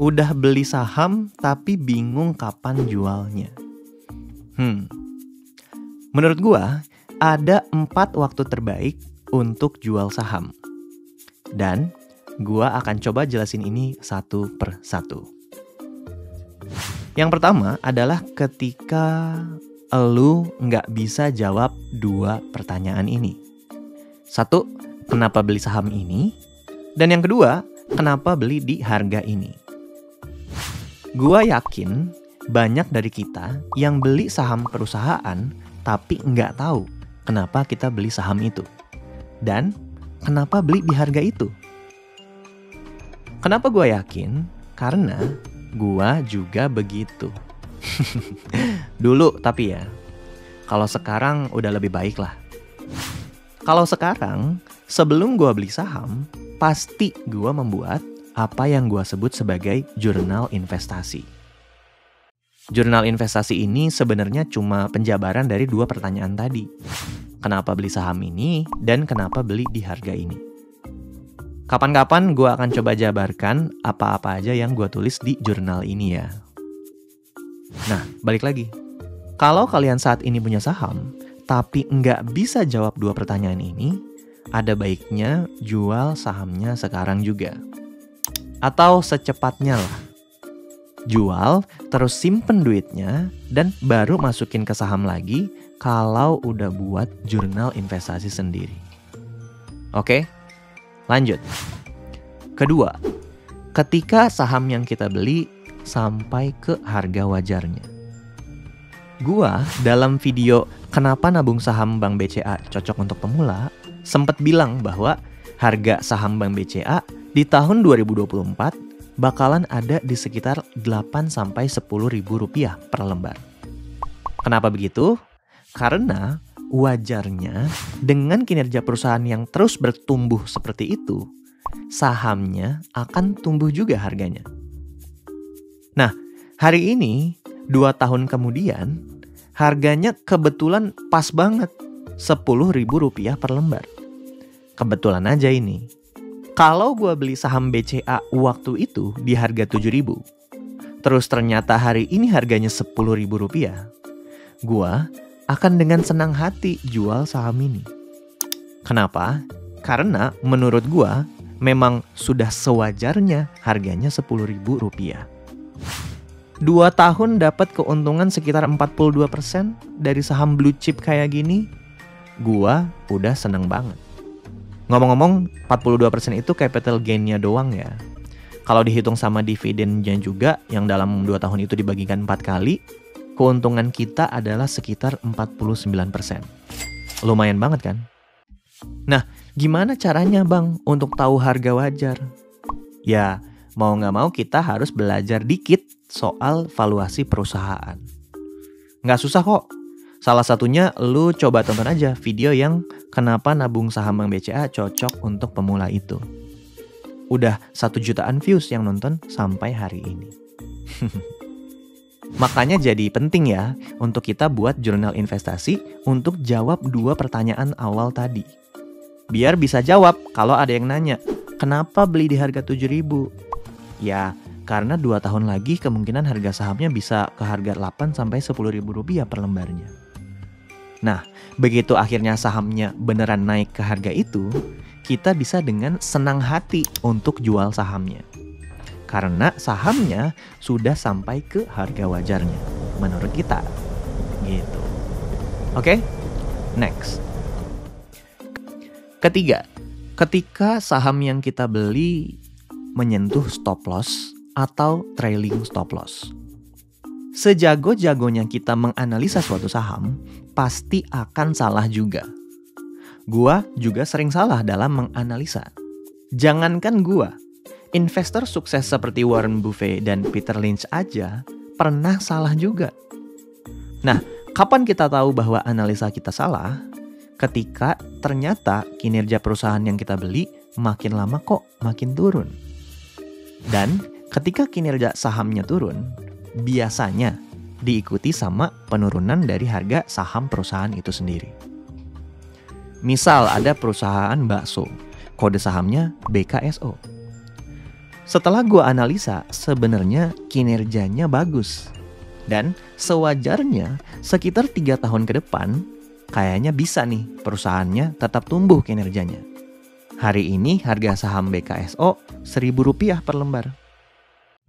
Udah beli saham tapi bingung kapan jualnya. Menurut gua, ada 4 waktu terbaik untuk jual saham. Dan gua akan coba jelasin ini satu per satu. Yang pertama adalah ketika lu nggak bisa jawab 2 pertanyaan ini. 1, kenapa beli saham ini? Dan yang kedua, kenapa beli di harga ini? Gua yakin banyak dari kita yang beli saham perusahaan tapi nggak tahu kenapa kita beli saham itu. Dan kenapa beli di harga itu? Kenapa gua yakin? Karena gua juga begitu. Dulu tapi ya, kalau sekarang udah lebih baik lah. Kalau sekarang, sebelum gua beli saham, pasti gua membuat apa yang gua sebut sebagai jurnal investasi. Jurnal investasi ini sebenarnya cuma penjabaran dari 2 pertanyaan tadi. Kenapa beli saham ini dan kenapa beli di harga ini? Kapan-kapan gua akan coba jabarkan apa-apa aja yang gua tulis di jurnal ini ya. Nah, balik lagi. Kalau kalian saat ini punya saham, tapi nggak bisa jawab 2 pertanyaan ini, ada baiknya jual sahamnya sekarang juga. Atau secepatnya lah. Jual, terus simpen duitnya, dan baru masukin ke saham lagi kalau udah buat jurnal investasi sendiri. Oke, lanjut. Kedua, ketika saham yang kita beli sampai ke harga wajarnya. Gua dalam video Kenapa Nabung Saham Bank BCA Cocok Untuk Pemula sempat bilang bahwa harga saham Bank BCA di tahun 2024 bakalan ada di sekitar 8-10 ribu rupiah per lembar. Kenapa begitu? Karena wajarnya dengan kinerja perusahaan yang terus bertumbuh seperti itu, sahamnya akan tumbuh juga harganya. Nah, hari ini 2 tahun kemudian harganya kebetulan pas banget 10 ribu rupiah per lembar. Kebetulan aja ini. Kalau gue beli saham BCA waktu itu di harga 7.000, terus ternyata hari ini harganya 10 ribu rupiah, gue akan dengan senang hati jual saham ini. Kenapa? Karena menurut gue memang sudah sewajarnya harganya 10 ribu rupiah. 2 tahun dapat keuntungan sekitar 42% dari saham blue chip kayak gini, gue udah seneng banget. Ngomong-ngomong, 42% itu capital gain-nya doang ya. Kalau dihitung sama dividennya juga, yang dalam 2 tahun itu dibagikan 4 kali, keuntungan kita adalah sekitar 49%. Lumayan banget kan? Nah, gimana caranya bang untuk tahu harga wajar? Ya, mau nggak mau kita harus belajar dikit soal valuasi perusahaan. Nggak susah kok. Salah satunya lu coba tonton aja video yang Kenapa Nabung Saham Bank BCA Cocok Untuk Pemula itu. Udah 1 jutaan views yang nonton sampai hari ini. Makanya jadi penting ya untuk kita buat jurnal investasi untuk jawab 2 pertanyaan awal tadi. Biar bisa jawab kalau ada yang nanya, kenapa beli di harga 7.000? Ya, karena 2 tahun lagi kemungkinan harga sahamnya bisa ke harga 8-10 ribu rupiah per lembarnya. Nah, begitu akhirnya sahamnya beneran naik ke harga itu, kita bisa dengan senang hati untuk jual sahamnya. Karena sahamnya sudah sampai ke harga wajarnya, menurut kita. Gitu. Oke? Next. Ketiga, ketika saham yang kita beli menyentuh stop loss atau trailing stop loss. Sejago-jagonya kita menganalisa suatu saham, pasti akan salah juga. Gua juga sering salah dalam menganalisa. Jangankan gua, investor sukses seperti Warren Buffett dan Peter Lynch aja pernah salah juga. Nah, kapan kita tahu bahwa analisa kita salah? Ketika ternyata kinerja perusahaan yang kita beli makin lama kok makin turun. Dan ketika kinerja sahamnya turun, biasanya diikuti sama penurunan dari harga saham perusahaan itu sendiri. Misal ada perusahaan bakso, kode sahamnya BKSO. Setelah gue analisa, sebenarnya kinerjanya bagus. Dan sewajarnya sekitar 3 tahun ke depan, kayaknya bisa nih perusahaannya tetap tumbuh kinerjanya. Hari ini harga saham BKSO Rp1.000 per lembar.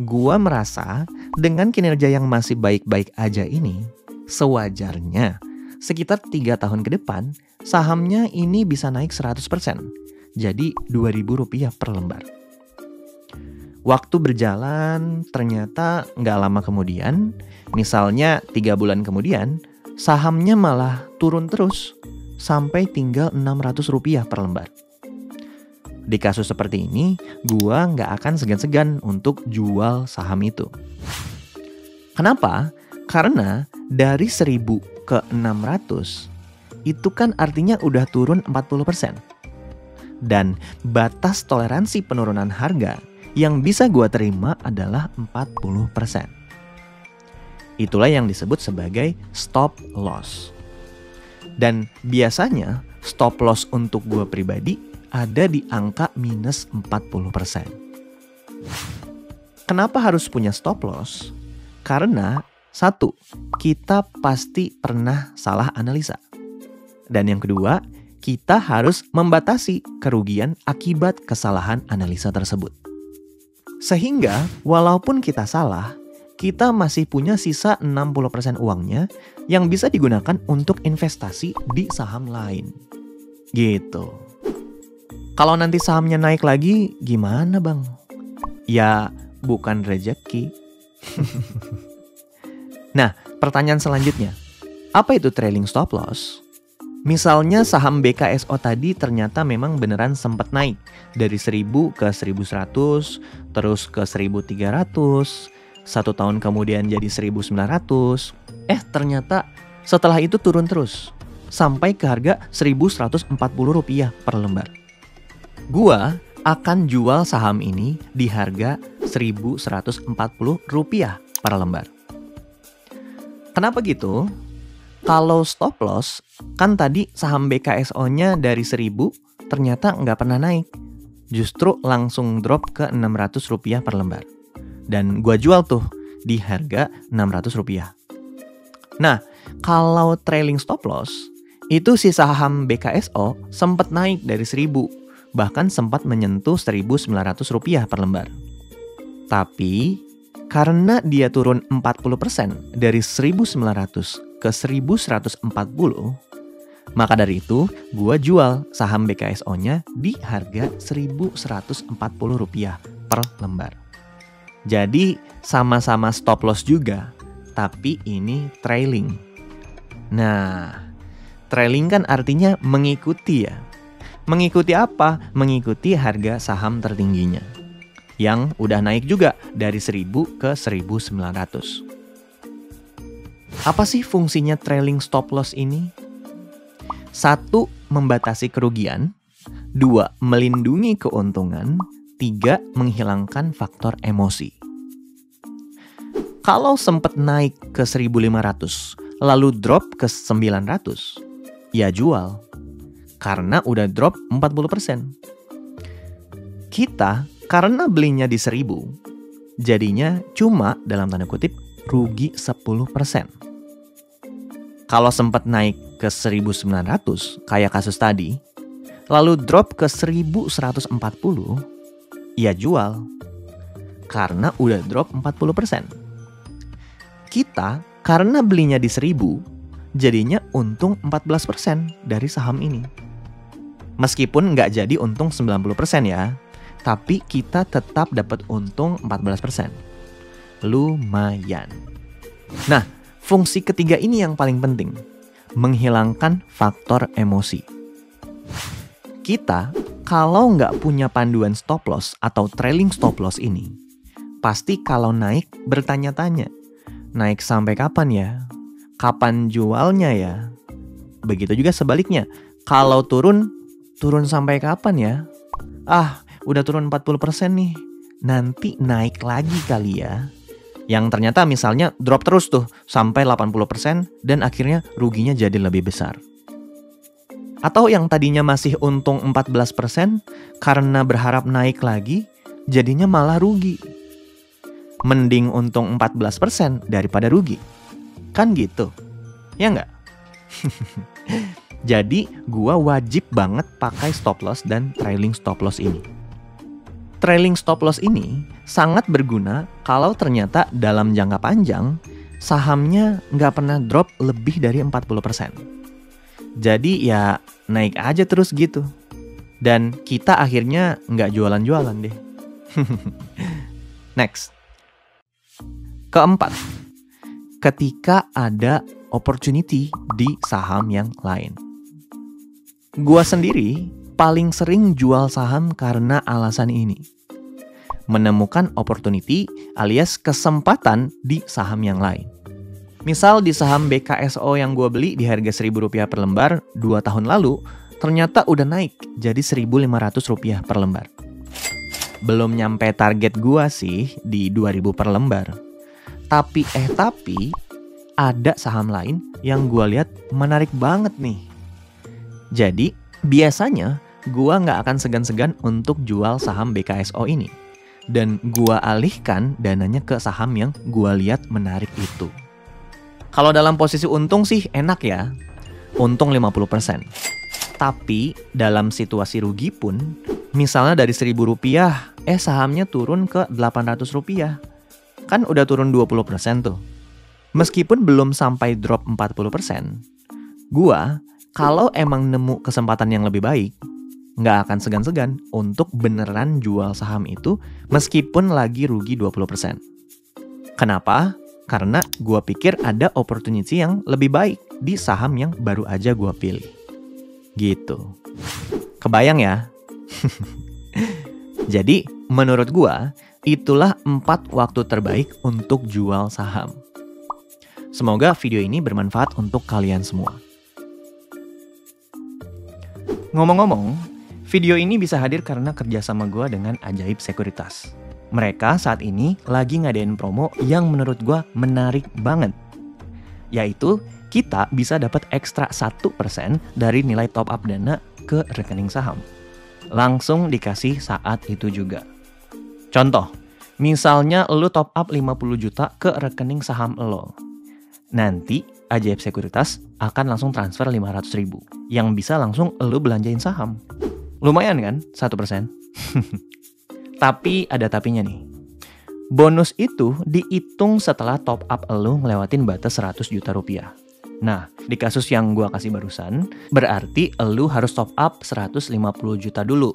Gua merasa dengan kinerja yang masih baik-baik aja ini, sewajarnya sekitar 3 tahun ke depan, sahamnya ini bisa naik 100%. Jadi Rp2.000 per lembar. Waktu berjalan, ternyata nggak lama kemudian, misalnya 3 bulan kemudian, sahamnya malah turun terus sampai tinggal Rp600 per lembar. Di kasus seperti ini, gua nggak akan segan-segan untuk jual saham itu. Kenapa? Karena dari 1.000 ke 600, itu kan artinya udah turun 40%. Dan batas toleransi penurunan harga yang bisa gua terima adalah 40%. Itulah yang disebut sebagai stop loss. Dan biasanya stop loss untuk gua pribadi ada di angka minus 40%. Kenapa harus punya stop loss? Karena satu, kita pasti pernah salah analisa. Dan yang kedua, kita harus membatasi kerugian akibat kesalahan analisa tersebut. Sehingga walaupun kita salah, kita masih punya sisa 60% uangnya yang bisa digunakan untuk investasi di saham lain. Gitu. Kalau nanti sahamnya naik lagi, gimana bang? Ya, bukan rezeki. Nah, pertanyaan selanjutnya. Apa itu trailing stop loss? Misalnya saham BKSO tadi ternyata memang beneran sempat naik. Dari 1.000 ke 1.100, terus ke 1.300, 1 tahun kemudian jadi 1.900. Ternyata setelah itu turun terus. Sampai ke harga Rp1.140 per lembar. Gua akan jual saham ini di harga Rp1.140 per lembar. Kenapa gitu? Kalau stop loss, kan tadi saham BKSO-nya dari 1.000 ternyata nggak pernah naik. Justru langsung drop ke Rp600 per lembar. Dan gua jual tuh di harga Rp600. Nah, kalau trailing stop loss, itu si saham BKSO sempat naik dari 1.000, bahkan sempat menyentuh Rp1.900 per lembar. Tapi, karena dia turun 40% dari 1.900 ke 1.140, maka dari itu gua jual saham BKSO-nya di harga Rp1.140 per lembar. Jadi sama-sama stop loss juga, tapi ini trailing. Nah, trailing kan artinya mengikuti ya. Mengikuti apa? Mengikuti harga saham tertingginya. Yang udah naik juga dari 1.000 ke 1.900. Apa sih fungsinya trailing stop loss ini? 1. Membatasi kerugian. 2. Melindungi keuntungan. 3. Menghilangkan faktor emosi. Kalau sempat naik ke 1.500, lalu drop ke 900, ya jual. Karena udah drop 40%. Kita karena belinya di 1.000, jadinya cuma dalam tanda kutip rugi 10%. Kalau sempat naik ke 1.900 kayak kasus tadi, lalu drop ke 1.140, ya jual. Karena udah drop 40%. Kita karena belinya di 1.000, jadinya untung 14% dari saham ini. Meskipun nggak jadi untung 90% ya, tapi kita tetap dapat untung 14%. Lumayan. Nah, fungsi ketiga ini yang paling penting, menghilangkan faktor emosi. Kita kalau nggak punya panduan stop loss atau trailing stop loss ini, pasti kalau naik bertanya-tanya, naik sampai kapan ya? Kapan jualnya ya? Begitu juga sebaliknya, kalau turun sampai kapan ya? Udah turun 40% nih, nanti naik lagi kali ya. Yang ternyata misalnya drop terus tuh sampai 80% dan akhirnya ruginya jadi lebih besar. Atau yang tadinya masih untung 14% karena berharap naik lagi, jadinya malah rugi. Mending untung 14% daripada rugi. Kan gitu, ya nggak? Jadi gua wajib banget pakai stop loss dan trailing stop loss ini. Trailing stop loss ini sangat berguna kalau ternyata dalam jangka panjang sahamnya nggak pernah drop lebih dari 40%. Jadi ya naik aja terus gitu. Dan kita akhirnya nggak jualan-jualan deh. Next. Keempat, ketika ada opportunity di saham yang lain. Gua sendiri paling sering jual saham karena alasan ini. Menemukan opportunity alias kesempatan di saham yang lain. Misal di saham BKSO yang gua beli di harga Rp1.000 per lembar 2 tahun lalu, ternyata udah naik jadi Rp1.500 per lembar. Belum nyampe target gua sih di 2.000 per lembar. Tapi ada saham lain yang gua lihat menarik banget nih. Jadi biasanya gua nggak akan segan-segan untuk jual saham BKSO ini. Dan gua alihkan dananya ke saham yang gua lihat menarik itu. Kalau dalam posisi untung sih enak ya. Untung 50%. Tapi dalam situasi rugi pun, misalnya dari Rp1.000, sahamnya turun ke Rp800. Kan udah turun 20% tuh. Meskipun belum sampai drop 40%, gua kalau emang nemu kesempatan yang lebih baik, nggak akan segan-segan untuk beneran jual saham itu meskipun lagi rugi 20%. Kenapa? Karena gua pikir ada opportunity yang lebih baik di saham yang baru aja gua pilih. Gitu. Kebayang ya? Jadi, menurut gua, itulah 4 waktu terbaik untuk jual saham. Semoga video ini bermanfaat untuk kalian semua. Ngomong-ngomong, video ini bisa hadir karena kerjasama gue dengan Ajaib Sekuritas. Mereka saat ini lagi ngadain promo yang menurut gue menarik banget. Yaitu, kita bisa dapat ekstra 1% dari nilai top up dana ke rekening saham. Langsung dikasih saat itu juga. Contoh, misalnya lu top up 50 juta ke rekening saham lo. Nanti Ajaib Sekuritas akan langsung transfer 500.000 yang bisa langsung lu belanjain saham. Lumayan kan 1%? Tapi ada tapinya nih. Bonus itu dihitung setelah top up lu ngelewatin batas 100 juta rupiah. Nah, di kasus yang gua kasih barusan, berarti lu harus top up 150 juta dulu,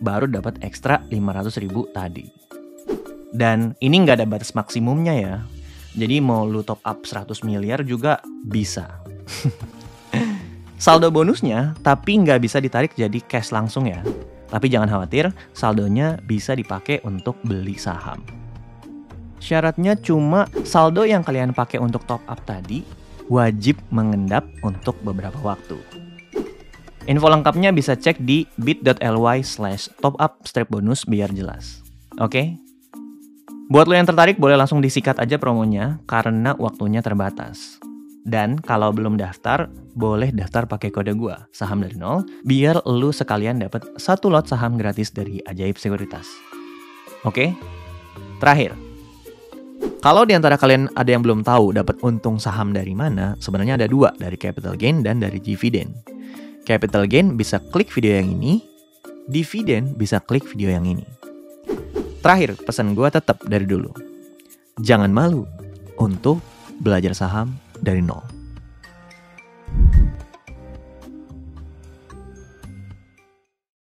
baru dapat ekstra 500.000 tadi. Dan ini nggak ada batas maksimumnya ya. Jadi mau lu top up 100 miliar juga bisa. Saldo bonusnya tapi nggak bisa ditarik jadi cash langsung ya. Tapi jangan khawatir, saldonya bisa dipakai untuk beli saham. Syaratnya cuma saldo yang kalian pakai untuk top up tadi wajib mengendap untuk beberapa waktu. Info lengkapnya bisa cek di bit.ly/topup-bonus biar jelas. Oke? Buat lo yang tertarik boleh langsung disikat aja promonya karena waktunya terbatas. Dan kalau belum daftar, boleh daftar pakai kode gua, saham dari nol, biar lo sekalian dapat 1 lot saham gratis dari Ajaib Sekuritas. Oke? Terakhir, kalau di antara kalian ada yang belum tahu dapat untung saham dari mana, sebenarnya ada 2, dari capital gain dan dari dividen. Capital gain bisa klik video yang ini, dividen bisa klik video yang ini. Terakhir, pesan gue tetap dari dulu. Jangan malu untuk belajar saham dari nol.